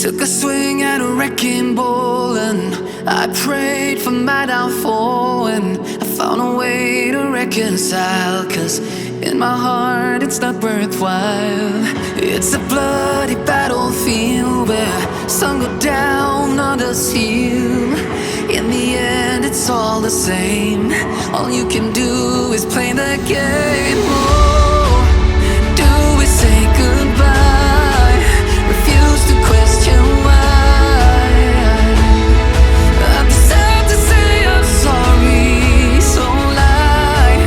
Took a swing at a wrecking ball and I prayed for my downfall, and I found a way to reconcile, 'cause in my heart it's not worthwhile. It's a bloody battlefield where some go down, others heal. In the end it's all the same. All you can do is play the game. Oh, do we say goodbye? Refuse to question why. I'm sad to say I'm sorry, so lie.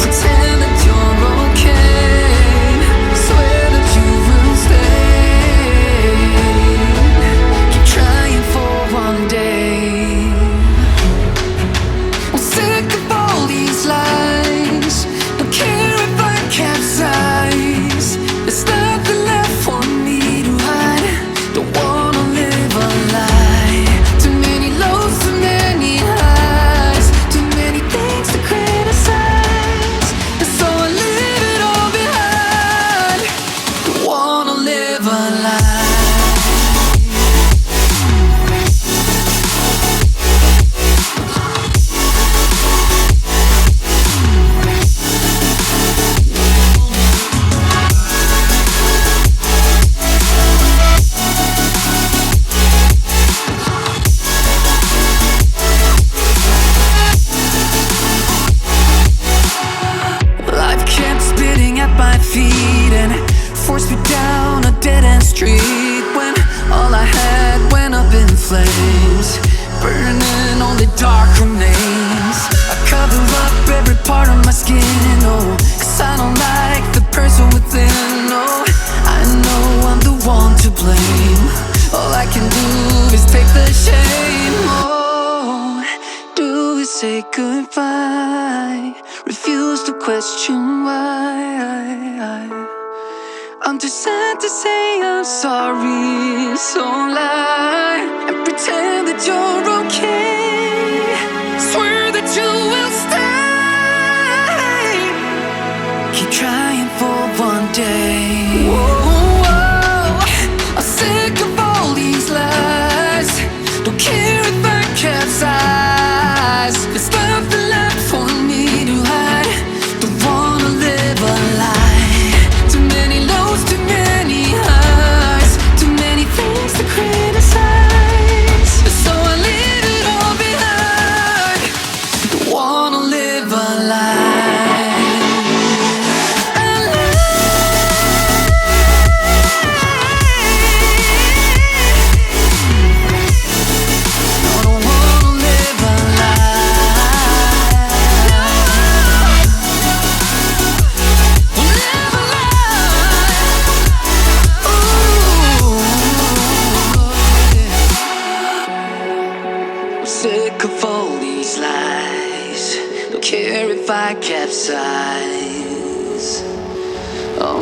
Pretend that you're okay. Swear that you will stay. Keep trying for one day. I'm sick of all these lies. Don't care if I capsize. There's nothing left for me to hide. Don't wanna live a lie. Too many lows, too many highs. Too many things to criticize. And so I leave it all behind. Don't wanna live a lie. Life kept spitting at my feet and forced me down a dead-end street, when all I had went up in flames, burning only dark remains. I cover up every part of my skin, oh, 'cause I don't like the person within. Oh, I know I'm the one to blame. All I can do is take the shame. Oh, do we say goodbye? Refuse to question why. I'm too sad to say I'm sorry, so lie and pretend that you're okay. Swear that you will stay. Keep trying for one day. Whoa, I'm sick of all these lies. Don't care if I capsize. There's nothing left for me to hide. Don't wanna live a lie. Too many lows, too many highs. Too many things to criticize. So I leave it all behind. Don't wanna live a lie. Sick of all these lies. Don't care if I capsize. Oh